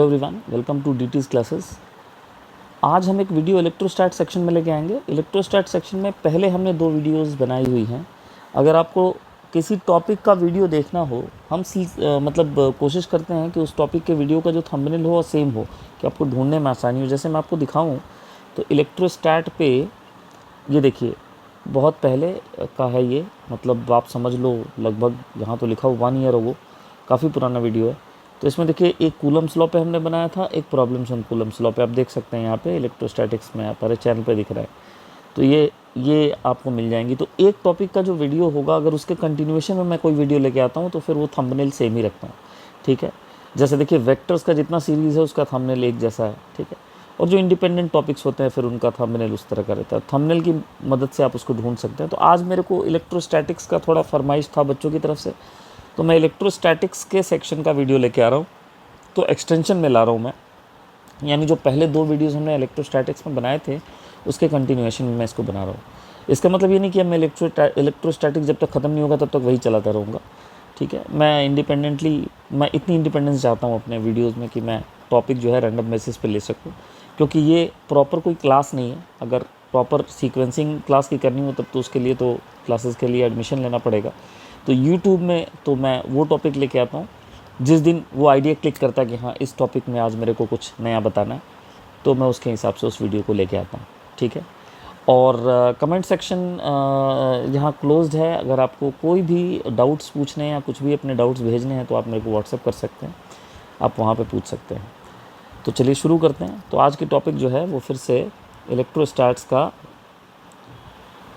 Hello everyone, welcome to डीटीज classes. आज हम एक वीडियो इलेक्ट्रोस्टैट सेक्शन में लेके आएंगे। इलेक्ट्रोस्टैट सेक्शन में पहले हमने 2 वीडियोस बनाई हुई हैं। अगर आपको किसी टॉपिक का वीडियो देखना हो, हम कोशिश करते हैं कि उस टॉपिक के वीडियो का जो थंबनेल हो वो सेम हो, कि आपको ढूंढने में आसानी हो। जैसे मैं आपको दिखाऊं तो इलेक्ट्रोस्टैट पे ये देखिए, बहुत पहले का है ये, मतलब आप समझ लो लगभग यहाँ तो लिखा हो 1 ईयर हो, काफ़ी पुराना वीडियो है। तो इसमें देखिए, एक कूलम्स लॉ पे हमने बनाया था, एक प्रॉब्लम्स ऑन कूलम्स लॉ पे। आप देख सकते हैं यहाँ पे इलेक्ट्रोस्टैटिक्स में हमारे चैनल पे दिख रहा है। तो ये आपको मिल जाएंगी। तो एक टॉपिक का जो वीडियो होगा, अगर उसके कंटिन्यूएशन में मैं कोई वीडियो लेके आता हूँ तो फिर वो थंबनेल सेम ही रखता हूँ, ठीक है। जैसे देखिए, वेक्टर्स का जितना सीरीज़ है उसका थंबनेल एक जैसा है, ठीक है। और जो इंडिपेंडेंट टॉपिक्स होते हैं फिर उनका थंबनेल उस तरह का रहता है। थंबनेल की मदद से आप उसको ढूंढ सकते हैं। तो आज मेरे को इलेक्ट्रोस्टैटिक्स का थोड़ा फरमाइश था बच्चों की तरफ से, तो मैं इलेक्ट्रोस्टैटिक्स के सेक्शन का वीडियो लेके आ रहा हूँ। तो एक्सटेंशन में ला रहा हूँ मैं, यानी जो पहले 2 वीडियोस हमने इलेक्ट्रोस्टैटिक्स में बनाए थे उसके कंटिन्यूएशन में मैं इसको बना रहा हूँ। इसका मतलब ये नहीं कि मैं इलेक्ट्रोस्टैटिक्स जब तक ख़त्म नहीं होगा तब तक वही चलाता रहूँगा, ठीक है। मैं इतनी इंडिपेंडेंस चाहता हूँ अपने वीडियोज़ में कि मैं टॉपिक जो है रैंडम बेसिस पे ले सकूँ, क्योंकि ये प्रॉपर कोई क्लास नहीं है। अगर प्रॉपर सीक्वेंसिंग क्लास की करनी हो तब तो उसके लिए तो क्लासेस के लिए एडमिशन लेना पड़ेगा। तो यूट्यूब में तो मैं वो टॉपिक लेके आता हूँ जिस दिन वो आइडिया क्लिक करता है कि हाँ, इस टॉपिक में आज मेरे को कुछ नया बताना है, तो मैं उसके हिसाब से उस वीडियो को लेके आता हूँ, ठीक है। और कमेंट सेक्शन यहाँ क्लोज्ड है। अगर आपको कोई भी डाउट्स पूछने हैं या कुछ भी अपने डाउट्स भेजने हैं तो आप मेरे को व्हाट्सएप कर सकते हैं, आप वहाँ पे पूछ सकते हैं। तो चलिए शुरू करते हैं। तो आज की टॉपिक जो है वो फिर से इलेक्ट्रोस्टैट्स का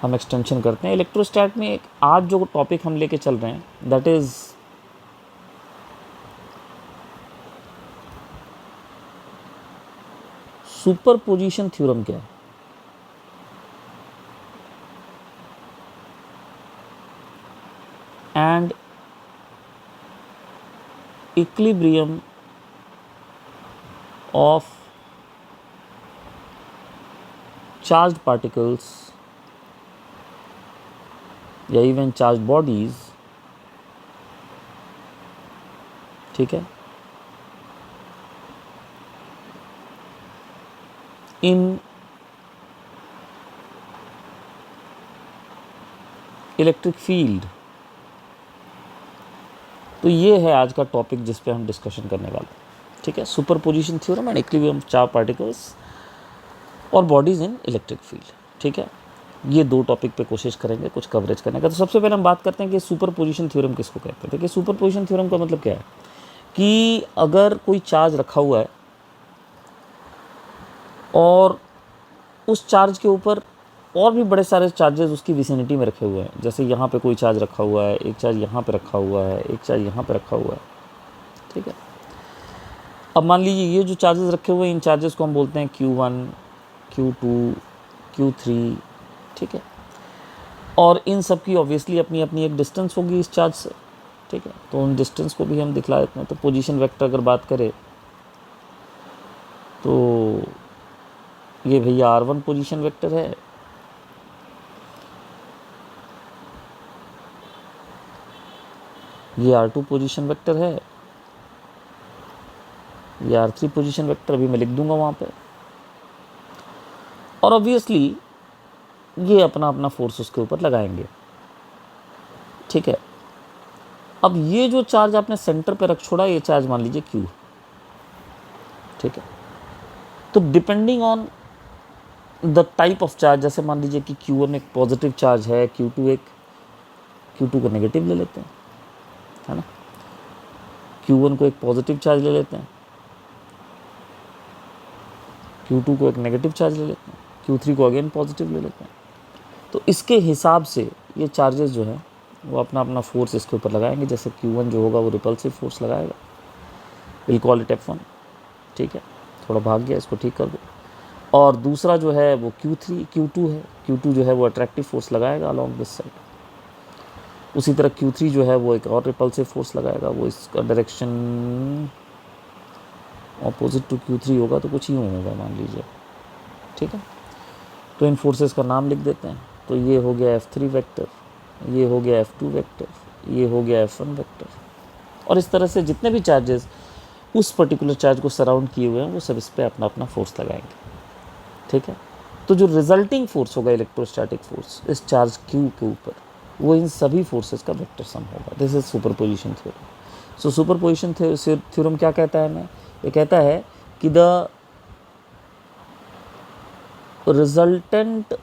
हम एक्सटेंशन करते हैं। इलेक्ट्रोस्टैट में आज जो टॉपिक हम लेके चल रहे हैं दैट इज़ सुपरपोजिशन थ्योरम। क्या है? And equilibrium of charged particles या इवन चार्ज बॉडीज, ठीक है, इन इलेक्ट्रिक फील्ड। तो ये है आज का टॉपिक जिस पे हम डिस्कशन करने वाले हैं, ठीक है। Superposition theorem and equilibrium of charge particles और बॉडीज इन इलेक्ट्रिक फील्ड, ठीक है। ये 2 टॉपिक पे कोशिश करेंगे कुछ कवरेज करने का। तो सबसे पहले हम बात करते हैं कि सुपरपोजिशन थ्योरम किसको कहते हैं। देखिए, सुपरपोजिशन थ्योरम का मतलब क्या है कि अगर कोई चार्ज रखा हुआ है और उस चार्ज के ऊपर और भी बड़े सारे चार्जेस उसकी विसिनिटी में रखे हुए हैं, जैसे यहाँ पे कोई चार्ज रखा हुआ है, एक चार्ज यहाँ पे रखा हुआ है, एक चार्ज यहाँ पे रखा हुआ है, ठीक है। अब मान लीजिए ये जो चार्जेस रखे हुए हैं, इन चार्जेस को हम बोलते हैं Q1, Q2, Q3, ठीक है। और इन सब की ऑब्वियसली अपनी अपनी एक डिस्टेंस होगी इस चार्ज से, ठीक है। तो उन डिस्टेंस को भी हम दिखला देते हैं। तो पोजीशन वेक्टर अगर बात करें तो ये भैया R1 पोजीशन वेक्टर है, ये R2 पोजीशन वेक्टर है, ये R3 पोजीशन वेक्टर अभी मैं लिख दूंगा वहाँ पे। और ऑब्वियसली ये अपना अपना फोर्स उसके ऊपर लगाएंगे, ठीक है। अब ये जो चार्ज आपने सेंटर पे रख छोड़ा, ये चार्ज मान लीजिए Q, ठीक है। तो depending on the type of charge, जैसे मान लीजिए कि Q1 एक पॉजिटिव चार्ज है, Q2 को नेगेटिव ले लेते हैं, है ना। Q1 को एक पॉजिटिव चार्ज ले लेते हैं, Q2 को एक नेगेटिव चार्ज ले लेते हैं, Q3 को अगेन पॉजिटिव ले लेते हैं। तो इसके हिसाब से ये चार्जेस जो है वो अपना अपना फोर्स इसके ऊपर लगाएंगे। जैसे Q1 जो होगा वो रिपल्सिव फोर्स लगाएगा, विल कॉल इट F1, ठीक है। थोड़ा भाग गया, इसको ठीक कर दो। और दूसरा जो है वो Q2 है। Q2 जो है वो अट्रैक्टिव फोर्स लगाएगा अलॉन्ग दिस साइड। उसी तरह Q3 जो है वो एक और रिपल्सिव फोर्स लगाएगा, वो इसका डायरेक्शन ऑपोजिट टू Q3 होगा, तो कुछ यूँ होगा मान लीजिए, ठीक है। तो इन फोर्सेस का नाम लिख देते हैं। तो ये हो गया F3 वेक्टर, ये हो गया F2 वेक्टर, ये हो गया F1 वेक्टर। और इस तरह से जितने भी चार्जेस उस पर्टिकुलर चार्ज को सराउंड किए हुए हैं वो सब इस पर अपना अपना फोर्स लगाएंगे, ठीक है। तो जो रिजल्टिंग फोर्स होगा इलेक्ट्रोस्टैटिक फोर्स इस चार्ज Q के ऊपर, वो इन सभी फोर्सेस का वेक्टर सम होगा। This is superposition theorem. So superposition theorem क्या कहता है हमें? ये कहता है कि the resultant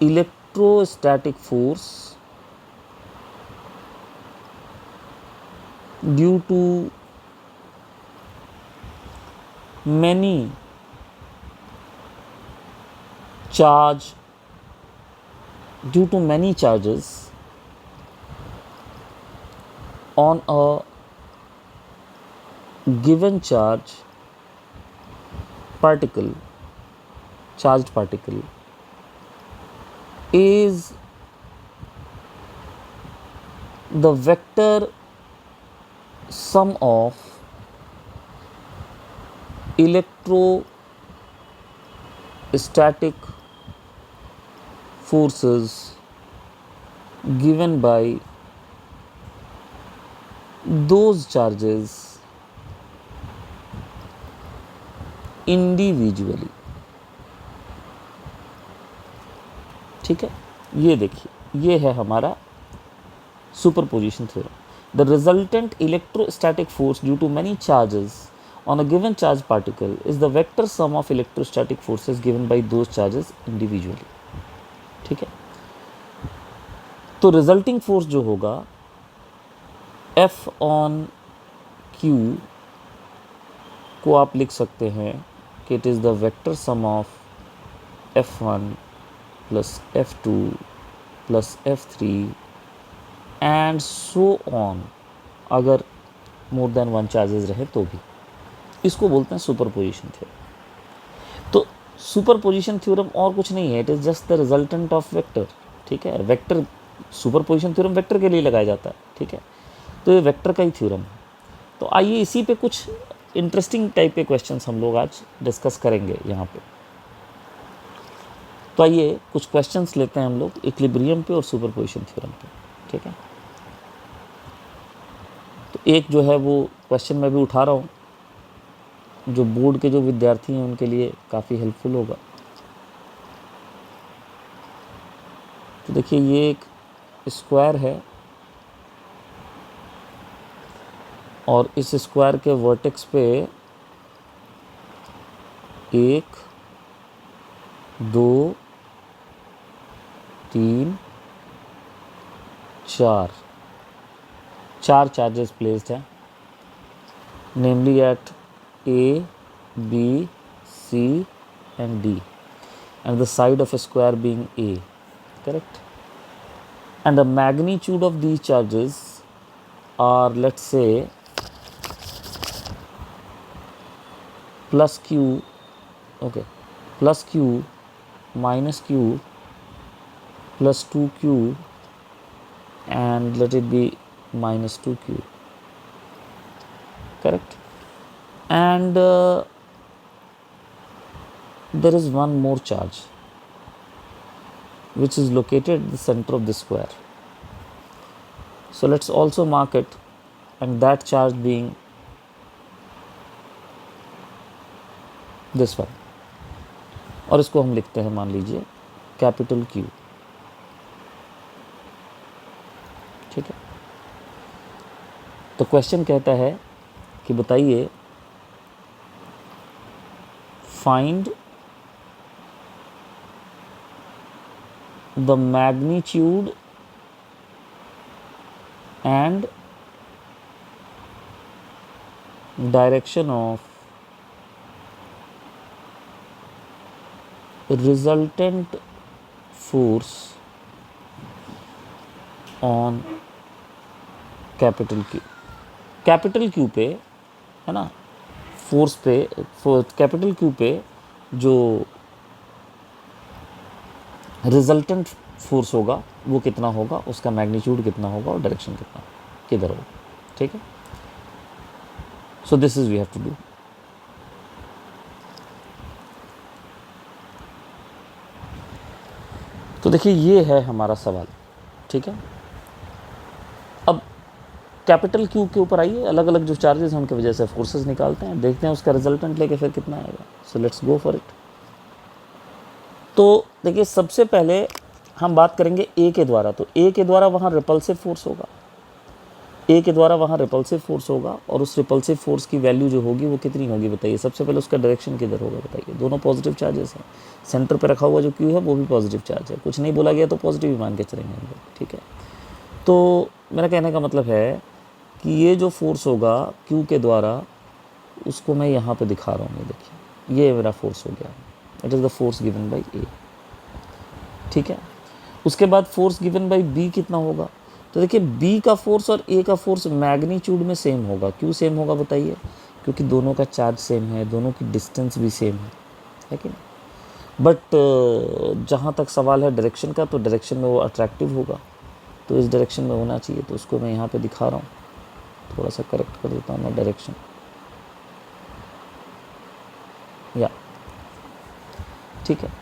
electrostatic force due to many charges on a given charged particle is the vector sum of electrostatic forces given by those charges individually। ठीक है, ये देखिए, ये है हमारा superposition theorem. The resultant electrostatic force due to many charges on a given charge particle is the vector sum of electrostatic forces given by those charges individually। ठीक है, तो रिजल्टिंग फोर्स जो होगा F on Q को आप लिख सकते हैं कि it is the vector sum of F1 plus F2 plus F3 and so on, अगर मोर देन वन चार्जेस रहे तो भी। इसको बोलते हैं सुपरपोजिशन थ्योरम। तो सुपरपोजिशन थ्योरम और कुछ नहीं है, it is just the resultant of vector. ठीक है, वेक्टर, सुपरपोजिशन थ्योरम वेक्टर के लिए लगाया जाता है। ठीक है, तो ये वेक्टर का ही थ्योरम है। तो आइए इसी पे कुछ इंटरेस्टिंग टाइप के क्वेश्चंस हम लोग आज डिस्कस करेंगे यहाँ पे। तो आइए कुछ क्वेश्चंस लेते हैं हम लोग इक्विलिब्रियम पे और सुपरपोजिशन थ्योरम पे। ठीक है, तो एक जो है वो क्वेश्चन मैं भी उठा रहा हूँ, जो बोर्ड के जो विद्यार्थी हैं उनके लिए काफ़ी हेल्पफुल होगा। तो देखिए, ये एक स्क्वायर है और इस स्क्वायर के वर्टेक्स पे 1 2 3 4 चार्जेस प्लेस्ड हैं, नेमली eight A, B, C and D, and the side of a square being A, correct? And the magnitude of these charges are, let's say, plus Q, okay, plus Q, minus Q, plus 2Q, and let it be minus 2Q, correct? And there is one more charge which is located at the center of the square. So let's also mark it, and that charge being this one, और इसको हम लिखते हैं, मान लीजिए, capital Q। ठीक है, तो क्वेश्चन कहता है कि बताइए, find the magnitude and direction of resultant force on capital Q। Capital Q पे, है ना, फोर्स पे, कैपिटल Q पे जो रिजल्टेंट फोर्स होगा वो कितना होगा, उसका मैग्नीट्यूड कितना होगा और डायरेक्शन कितना किधर होगा। ठीक है, so this is we have to do. तो देखिए, ये है हमारा सवाल। ठीक है, अब कैपिटल क्यू के ऊपर आइए, अलग अलग जो चार्जेस हैं उनकी वजह से फोर्सेस निकालते हैं, देखते हैं उसका रिजल्टेंट लेके फिर कितना आएगा। So let's go for it. तो देखिए सबसे पहले हम बात करेंगे ए के द्वारा। तो ए के द्वारा वहाँ रिपल्सिव फोर्स होगा, ए के द्वारा वहाँ रिपल्सिव फोर्स होगा, और उस रिपल्सिव फोर्स की वैल्यू जो होगी वो कितनी होगी बताइए। सबसे पहले उसका डायरेक्शन किधर होगा बताइए। दोनों पॉजिटिव चार्जेस हैं, सेंटर पे रखा हुआ जो क्यू है वो भी पॉजिटिव चार्ज है, कुछ नहीं बोला गया तो पॉजिटिव ही मान के चलेंगे हम लोग, ठीक है। तो मेरा कहने का मतलब है कि ये जो फोर्स होगा क्यू के द्वारा, उसको मैं यहाँ पे दिखा रहा हूँ, ये देखिए ये मेरा फोर्स हो गया, it is the force given by A, ठीक है। उसके बाद फोर्स गिवन बाई बी कितना होगा, तो देखिए बी का फोर्स और ए का फोर्स मैग्नीट्यूड में सेम होगा। क्यों सेम होगा बताइए, क्योंकि दोनों का चार्ज सेम है, दोनों की डिस्टेंस भी सेम है कि नहीं। बट जहाँ तक सवाल है डायरेक्शन का, तो डायरेक्शन में वो अट्रैक्टिव होगा, तो इस डायरेक्शन में होना चाहिए, तो उसको मैं यहाँ पे दिखा रहा हूँ, थोड़ा सा करेक्ट कर देता हूँ मैं डायरेक्शन, या ठीक है।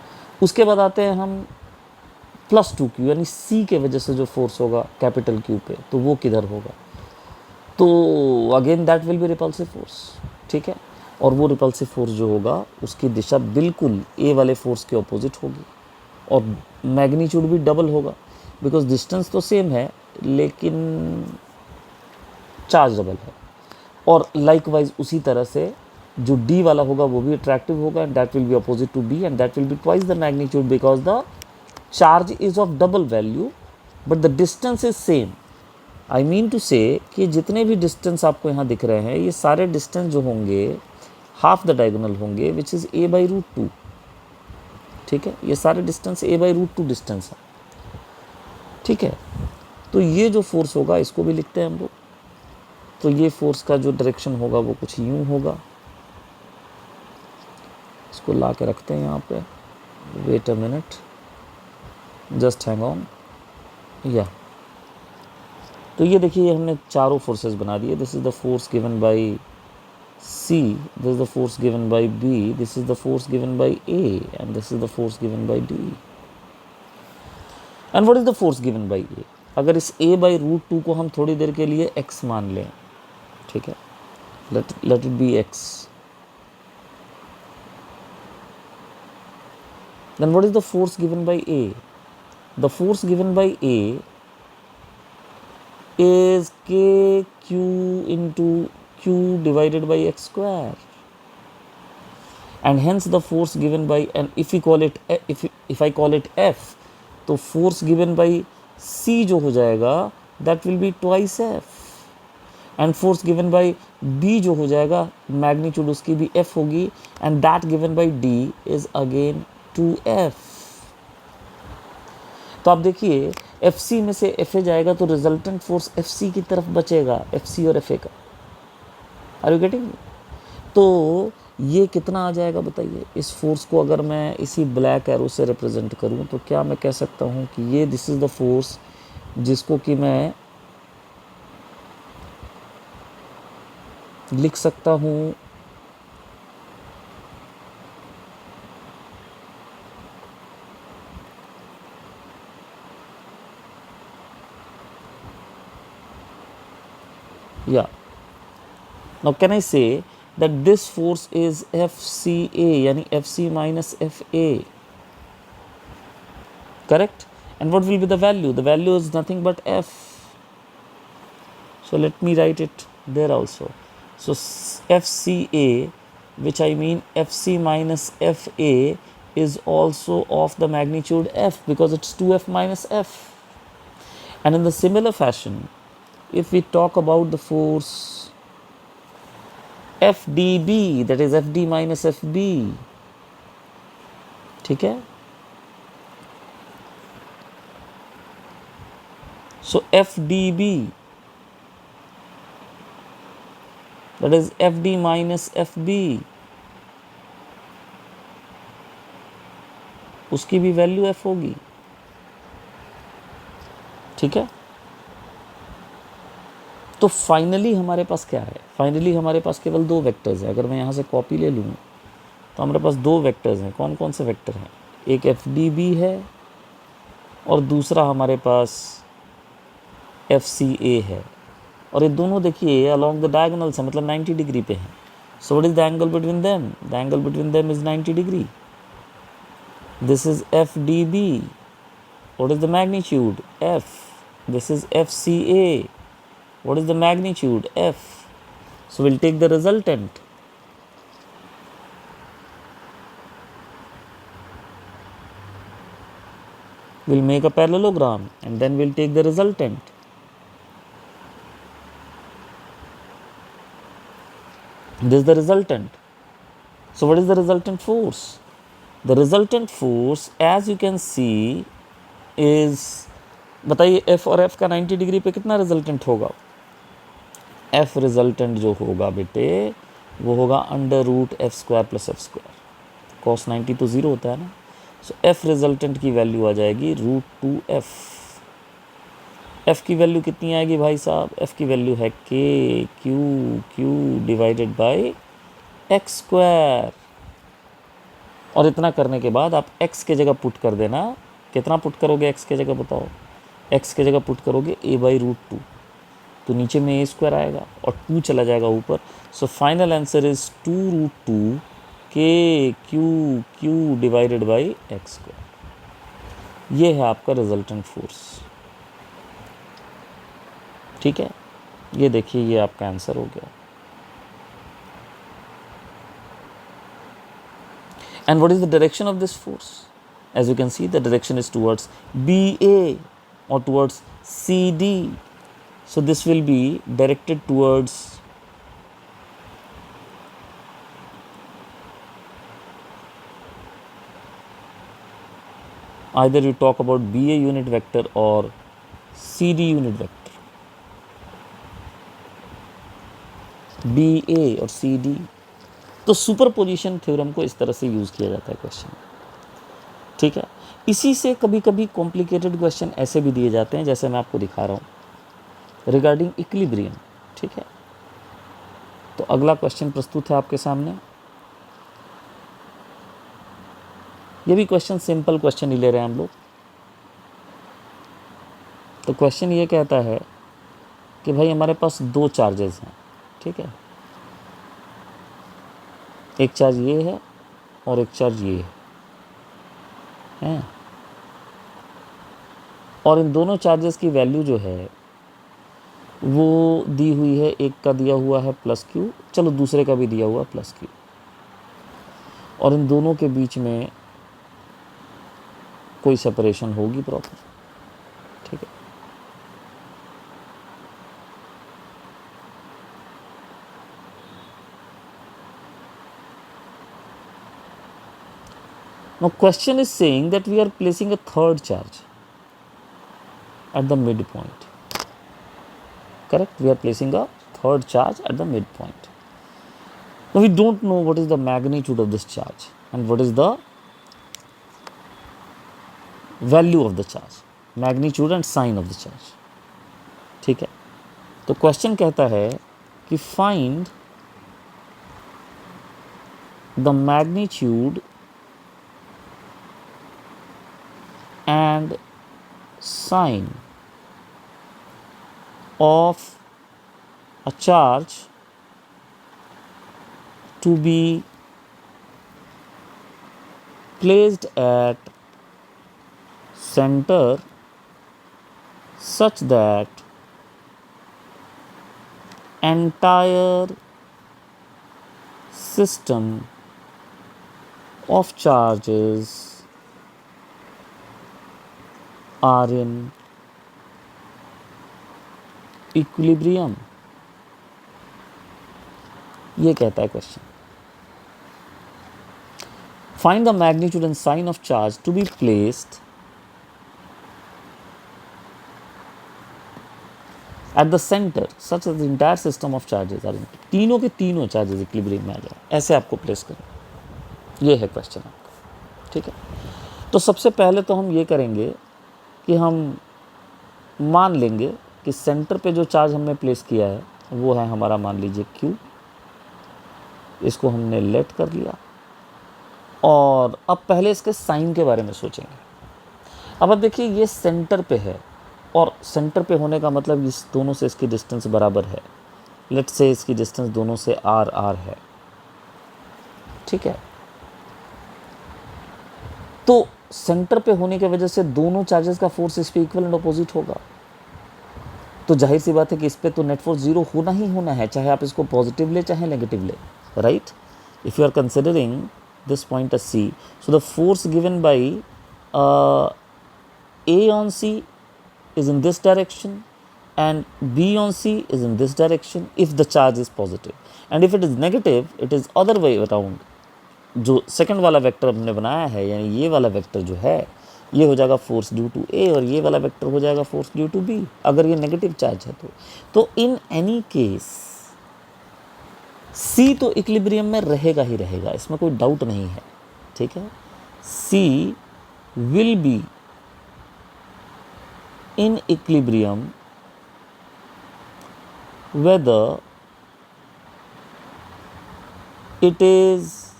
उसके बाद आते हैं हम +2Q, यानी सी के वजह से जो फोर्स होगा कैपिटल क्यू पे, तो वो किधर होगा, तो again that will B repulsive force, ठीक है। और वो रिपल्सिव फोर्स जो होगा उसकी दिशा बिल्कुल ए वाले फोर्स के ऑपोजिट होगी, और मैग्नीट्यूड भी डबल होगा, बिकॉज डिस्टेंस तो सेम है लेकिन चार्ज डबल है। और लाइकवाइज उसी तरह से जो डी वाला होगा वो भी अट्रैक्टिव होगा, and that will be opposite to B, and that will be twice the magnitude, because the charge is of double value but the distance is same. I mean to say कि जितने भी distance आपको यहाँ दिख रहे हैं, ये सारे डिस्टेंस जो होंगे हाफ द डायगोनल होंगे, विच इज़ a/√2, ठीक है। ये सारे डिस्टेंस a/√2 डिस्टेंस है, ठीक है। तो ये जो फोर्स होगा इसको भी लिखते हैं हम लोग, तो ये फोर्स का जो डायरेक्शन होगा वो कुछ यूँ होगा, इसको ला के रखते हैं यहाँ पे, wait a minute, just hang on, या तो ये देखिए हमने चारों फोर्सेस बना दिए। This is the force given by C, this is the force given by B, this is the force given by A, and this is the force given by D. And what is the force given by A, अगर इस a/√2 को हम थोड़ी देर के लिए x मान लें, ठीक है, let it be x, then what is the force given by A? The force given by A is kq into q divided by x square, and hence the force given by, and if we call it, if I call it f, तो force given by C जो हो जाएगा that will be twice f, and force given by B जो हो जाएगा magnitude उसकी भी f होगी, and that given by D is again 2f। तो आप देखिए FC में से FA जाएगा तो रिजल्टेंट फोर्स FC की तरफ बचेगा, FC और FA का। Are you getting? तो ये कितना आ जाएगा बताइए। इस फोर्स को अगर मैं इसी ब्लैक एरो से रिप्रेजेंट करूं तो क्या मैं कह सकता हूं कि ये दिस इज द फोर्स जिसको कि मैं लिख सकता हूं Yeah. Now can I say that this force is FCA, यानी FC minus FA, correct? And what will be the value? The value is nothing but F. So let me write it there also. So FCA, which I mean FC minus FA, is also of the magnitude F because it's 2F minus F. And in the similar fashion, if we talk about the force FDB, that is FD minus FB, ठीक है। So FDB, that is FD minus FB, उसकी भी value F होगी, ठीक है। तो finally हमारे पास क्या है? फाइनली हमारे पास केवल दो वेक्टर्स हैं। अगर मैं यहाँ से कॉपी ले लूँ तो हमारे पास दो वेक्टर्स हैं। कौन कौन से वेक्टर हैं? एक FDB है और दूसरा हमारे पास FCA है। और ये दोनों देखिए अलॉन्ग द डायगोनल से, मतलब 90 डिग्री पे हैं. So what is the angle between them? The angle between them is 90 degree. This is F D B. What is the magnitude? F. This is F C A. What is the magnitude? F. So will take the resultant. We'll make a parallelogram and then we'll take the resultant. This is the resultant. So what is the resultant force? The resultant force, as you can see, is, बताइए F और F का 90 degree पे कितना resultant होगा? F resultant जो होगा बेटे वो होगा under root F square plus F square. cos 90 तो ज़ीरो होता है ना. सो एफ रिजल्टेंट की वैल्यू आ जाएगी √2f. एफ की वैल्यू कितनी आएगी भाई साहब? एफ की वैल्यू है Q divided by x square. और इतना करने के बाद आप x के जगह पुट कर देना. कितना पुट करोगे x के जगह बताओ? x के जगह पुट करोगे a/√2, तो नीचे में a स्क्वायर आएगा और 2 चला जाएगा ऊपर. So final answer is 2√2 Q divided by x square. ये है आपका रिजल्टेंट फोर्स. ठीक है, ये देखिए ये आपका आंसर हो गया. And what is the direction of this force? As you can see the direction is towards BA or towards CD. So this will be directed towards either you talk about BA unit vector or CD unit vector. BA और CD. तो superposition theorem को इस तरह से use किया जाता है question. ठीक है, इसी से कभी कभी कॉम्प्लिकेटेड क्वेश्चन ऐसे भी दिए जाते हैं जैसे मैं आपको दिखा रहा हूँ रिगार्डिंग इक्विलिब्रियम. ठीक है, तो अगला क्वेश्चन प्रस्तुत है आपके सामने. ये भी क्वेश्चन सिंपल क्वेश्चन ही ले रहे हैं हम लोग. तो क्वेश्चन ये कहता है कि भाई हमारे पास दो चार्जेस हैं. ठीक है, एक चार्ज ये है और एक चार्ज ये है. और इन दोनों चार्जेस की वैल्यू जो है वो दी हुई है. एक का दिया हुआ है +q, चलो दूसरे का भी दिया हुआ +q, और इन दोनों के बीच में कोई सेपरेशन होगी प्रॉपर. ठीक है, now question is saying that we are placing a third charge at the midpoint. Correct, we are placing a third charge at the midpoint. Now we don't know what is the magnitude of this charge and what is the value of the charge, magnitude and sign of the charge. ठीक है, तो question कहता है कि find the magnitude and sign of a charge to be placed at center such that entire system of charges are in equilibrium. ये कहता है question. Find the magnitude and sign of charge to be placed at the center such as the entire system of charges are in. तीनों के तीनों charges equilibrium में आ जाए, ऐसे आपको प्लेस करें. ये है क्वेश्चन आपका. ठीक है, तो सबसे पहले तो हम ये करेंगे कि हम मान लेंगे कि सेंटर पे जो चार्ज हमने प्लेस किया है वो है हमारा, मान लीजिए Q. इसको हमने लेट कर लिया और अब पहले इसके साइन के बारे में सोचेंगे. अब देखिए ये सेंटर पे है और सेंटर पे होने का मतलब इस दोनों से इसकी डिस्टेंस बराबर है। लेट्स से इसकी डिस्टेंस दोनों से आर आर है, ठीक है। तो सेंटर पे होने की वजह से दोनों चार्जेस का फोर्स इस पे इक्वल एंड अपोजिट होगा। तो जाहिर सी बात है कि इस पे तो नेट फोर्स जीरो होना ही होना है, चाहे आप इसको पॉजिटिव ले चाहे नेगेटिव ले, right. If you are considering this point as C, so the force given by A on C is in this direction and B on C is in this direction if the charge is positive, and if it is negative it is other way around। जो second वाला vector हमने बनाया है, यानी ये वाला vector जो है ये हो जाएगा फोर्स ड्यू टू A और ये वाला वेक्टर हो जाएगा फोर्स ड्यू टू B, अगर ये नेगेटिव चार्ज है तो इन एनी केस C तो इक्विलिब्रियम में रहेगा ही रहेगा, इसमें कोई डाउट नहीं है, ठीक है। C will be in equilibrium whether it is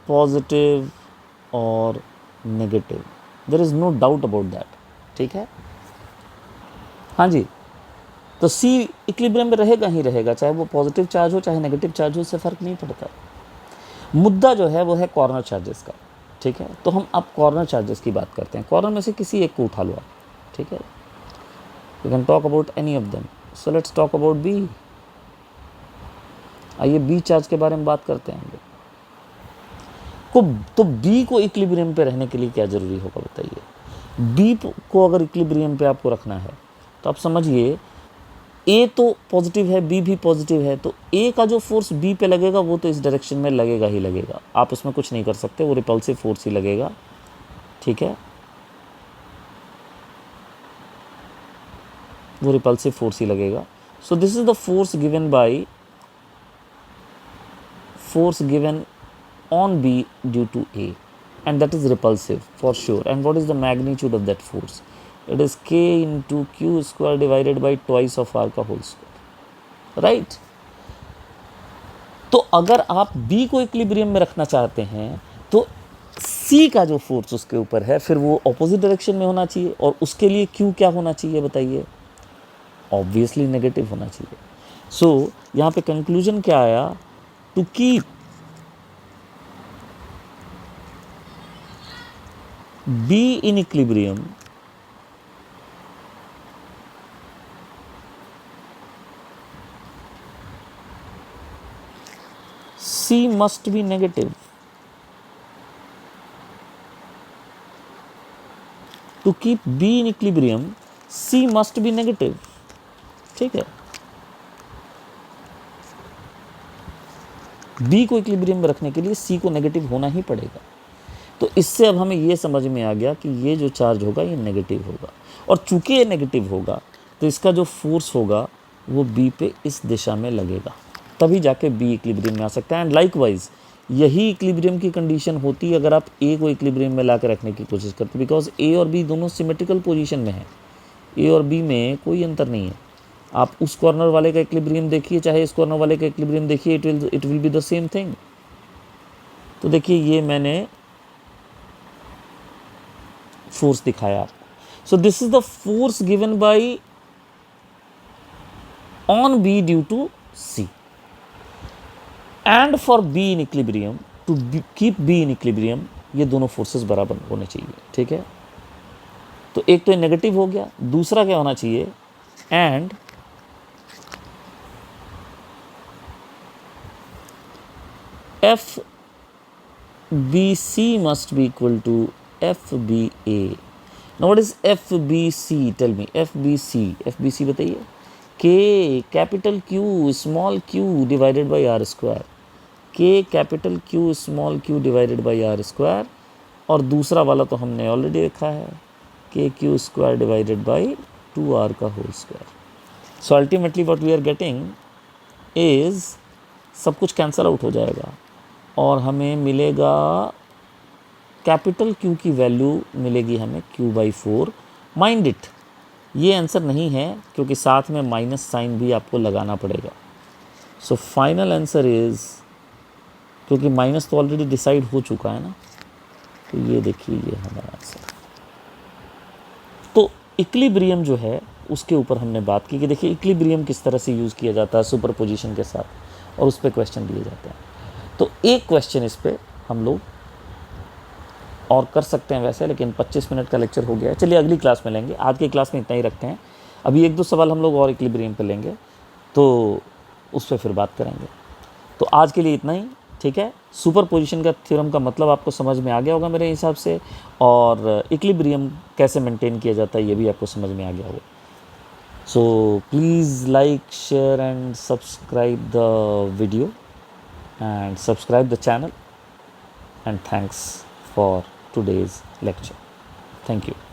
positive or negative, there is no doubt about that, ठीक है। हाँ जी, तो C इक्विलिब्रियम में रहेगा ही रहेगा, चाहे वो पॉजिटिव चार्ज हो चाहे नेगेटिव चार्ज हो, उससे फ़र्क नहीं पड़ता। मुद्दा जो है वो है कॉर्नर चार्जेस का, ठीक है। तो हम अब कॉर्नर चार्जेस की बात करते हैं। कॉर्नर में से किसी एक को उठा लो आप, ठीक है। You can talk about any of them. So let's talk about B। आइए B चार्ज के बारे में बात करते हैं हम लोग। तो B को इक्विलिब्रियम पे रहने के लिए क्या ज़रूरी होगा बताइए। B को अगर इक्विलिब्रियम पे आपको रखना है तो आप समझिए A तो पॉजिटिव है, B भी पॉजिटिव है, तो A का जो फोर्स B पे लगेगा वो तो इस डायरेक्शन में लगेगा ही लगेगा, आप उसमें कुछ नहीं कर सकते, वो रिपल्सिव फोर्स ही लगेगा, ठीक है। वो रिपल्सिव फोर्स ही लगेगा। सो this is the force given on B due to A, and that is repulsive for sure। And what is the magnitude of that force? It is K into Q square divided by twice of R का whole square, right? तो अगर आप B को equilibrium में रखना चाहते हैं तो C का जो फोर्स उसके ऊपर है फिर वो ऑपोजिट डायरेक्शन में होना चाहिए, और उसके लिए Q क्या होना चाहिए बताइए, ऑब्वियसली नेगेटिव होना चाहिए। सो यहाँ पे कंक्लूजन क्या आया, to keep B in equilibrium, C must be negative। To keep B in equilibrium, C must be negative, ठीक है। B को इक्विलिब्रियम में रखने के लिए C को नेगेटिव होना ही पड़ेगा। तो इससे अब हमें ये समझ में आ गया कि ये जो चार्ज होगा ये नेगेटिव होगा, और चूंकि ये नेगेटिव होगा तो इसका जो फोर्स होगा वो B पे इस दिशा में लगेगा, तभी जाके B इक्विलिब्रियम में आ सकता है। एंड लाइकवाइज यही इक्विलिब्रियम की कंडीशन होती है अगर आप A को इक्विलिब्रियम में ला के रखने की कोशिश करते, बिकॉज A और B दोनों सिमेट्रिकल पोजीशन में है, A और B में कोई अंतर नहीं है। आप उस कॉर्नर वाले का इक्विलिब्रियम देखिए चाहे इस कॉर्नर वाले का इक्विलिब्रियम देखिए, it will be the same thing. तो देखिए ये मैंने फोर्स दिखाया आपको। So this is the force given by on B due to C, and for B in equilibrium, to keep B in equilibrium, ये दोनों फोर्सेस बराबर होने चाहिए, ठीक है। तो एक तो नेगेटिव हो गया, दूसरा क्या होना चाहिए, and FBC must be equal to FBA। Now what is FBC? Tell me FBC बताइए। K capital Q small q divided by R square, K capital Q small q divided by R square, और दूसरा वाला तो हमने already देखा है, KQ square divided by 2R का whole square. So ultimately what we are getting is सब कुछ कैंसल आउट हो जाएगा और हमें मिलेगा कैपिटल Q की वैल्यू मिलेगी हमें Q/4। माइंड इट, ये आंसर नहीं है क्योंकि साथ में माइनस साइन भी आपको लगाना पड़ेगा। सो फाइनल आंसर इज़, क्योंकि माइनस तो ऑलरेडी डिसाइड हो चुका है ना, तो ये देखिए ये हमारा आंसर। तो इक्विलिब्रियम जो है उसके ऊपर हमने बात की कि देखिए इक्विलिब्रियम किस तरह से यूज़ किया जाता है सुपरपोजिशन के साथ, और उस पर क्वेश्चन दिए जाते हैं। तो एक क्वेश्चन इस पर हम लोग और कर सकते हैं वैसे, लेकिन 25 मिनट का लेक्चर हो गया है, चलिए अगली क्लास में लेंगे। आज की क्लास में इतना ही रखते हैं। अभी 1-2 सवाल हम लोग और इक्विलिब्रियम पे लेंगे, तो उस पर फिर बात करेंगे। तो आज के लिए इतना ही, ठीक है। सुपरपोजिशन का थ्योरम का मतलब आपको समझ में आ गया होगा मेरे हिसाब से, और इक्विलिब्रियम कैसे मेंटेन किया जाता है ये भी आपको समझ में आ गया होगा। So please like, share and subscribe the video and subscribe the channel, and thanks for today's lecture. Thank you.